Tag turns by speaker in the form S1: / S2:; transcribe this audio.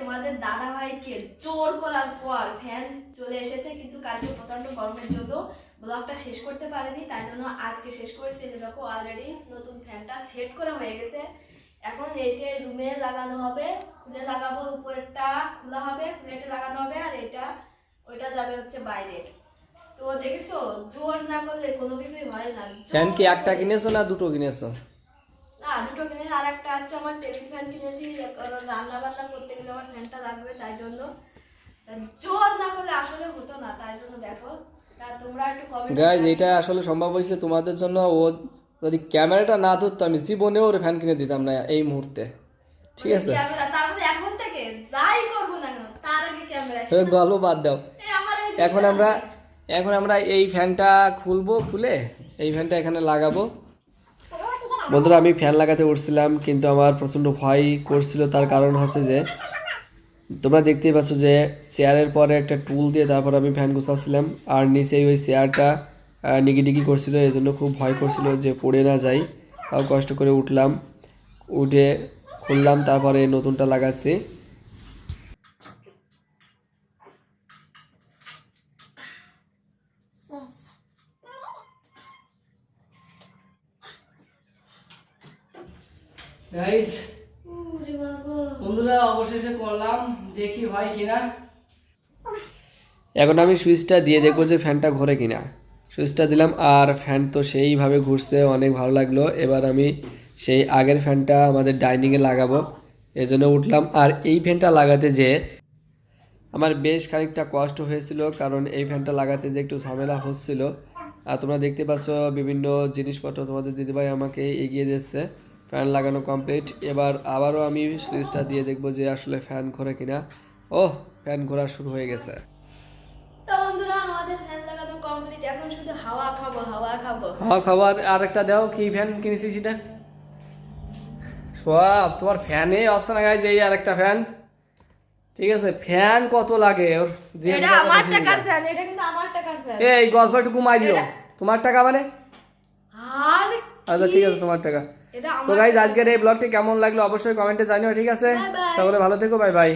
S1: তোমাদের দাদা ভাইকে জোর করার পর ফ্যান চলে এসেছে, কিন্তু কালকে প্রচন্ড গরমের জন্য ব্লগটা শেষ করতে পারেনি, তাই জন্য আজকে শেষ করেছি। দেখো অলরেডি নতুন ফ্যানটা সেট করা হয়ে গেছে। এখন এইটা রুমে লাগানো হবে, খুলে লাগাবো, উপরেরটা খোলা হবে, খুলেটা লাগানো হবে, আর এটা ওইটা যাবে হচ্ছে বাইরে। তো দেখেছো, জোর না করলে কোনো কিছুই হয় না।
S2: ফ্যান কি একটা কিনেছো না দুটো কিনেছো?
S1: না, দুটো কিনেছি, আর একটা হচ্ছে আমার টেবিল ফ্যান কিনেছি, কারণ রান্না বান্না করতে গেলে আমার ফ্যানটা লাগবে, তাই জন্য জোর না করলে আসলে হতো না, তাই জন্য দেখো। তা তোমরা একটু কমেন্ট
S2: গাইজ, এটা আসলে সম্ভব হয়েছে তোমাদের জন্য। ও যদি ক্যামেরাটা না ধরতো আমি জীবনেও ওর ফ্যান কিনে দিতাম না এই মুহূর্তে, ঠিক আছে?
S1: ক্যামেরা তারপরে এখন থেকে যাই করবো না কেন তার আগে ক্যামেরা।
S2: গল্প বাদ দাও। এখন আমরা এই ফ্যানটা খুলবো, খুলে এই ফ্যানটা এখানে লাগাবো। বন্ধুরা, আমি ফ্যান লাগাতে উঠছিলাম, কিন্তু আমার প্রচণ্ড ভয় করছিল। তার কারণ হচ্ছে যে তোমরা দেখতেই পাচ্ছ যে চেয়ারের পরে একটা টুল দিয়ে তারপর আমি ফ্যান গুছাচ্ছিলাম, আর নিচেই ওই চেয়ারটা নিগি করছিল, এই জন্য খুব ভয় করছিল যে পড়ে না যাই। তাও কষ্ট করে উঠলাম, উঠে খুললাম, তারপরে নতুনটা লাগাচ্ছি। গাইস, বন্ধুরা অবশেষে করলাম, দেখি হয় কিনা। এখন আমি সুইচটা দিয়ে দেখবো যে ফ্যানটা ঘোরে কিনা। সুইচটা দিলাম আর ফ্যান তো সেইভাবে ঘুরছে, অনেক ভালো লাগলো। এবার আমি সেই আগের ফ্যানটা আমাদের ডাইনিংয়ে লাগাবো, এই জন্য উঠলাম। আর এই ফ্যানটা লাগাতে যে আমার বেশ খানিকটা কষ্ট হয়েছিল, কারণ এই ফ্যানটা লাগাতে যে একটু ঝামেলা হচ্ছিল। আর তোমরা দেখতে পাচ্ছ বিভিন্ন জিনিসপত্র তোমাদের দিদিভাই আমাকে এগিয়ে দিচ্ছে। ফ্যান লাগানো কমপ্লিট। এবার আবারও আমি সুইচটা দিয়ে দেখবো যে আসলে ফ্যান ঘোরে কিনা। ওহ, ফ্যান ঘোরা শুরু হয়ে গেছে।
S1: তো বন্ধুরা, আমাদের ফ্যান লাগানো কমপ্লিট, এখন শুধু হাওয়া খাবো।
S2: হাওয়া খাবার আর একটা দাও, কি ফ্যান কিনেছি সেটা? সব তোমার ফ্যানে আসছে না গাইজ, এই আর একটা ফ্যান। ঠিক আছে, ফ্যান কত লাগে ওর?
S1: এটা আমার টাকার ফ্যান, এটা কিন্তু আমার টাকার ফ্যান।
S2: এই গল্প একটু কমাই দিও। তোমার টাকা মানে?
S1: আর
S2: আচ্ছা ঠিক আছে, তোমার টাকা। তো গাইজ, আজকের এই ব্লগটি কেমন লাগলো অবশ্যই কমেন্টে জানিও, ঠিক আছে? সকলে ভালো থেকো, বাই বাই।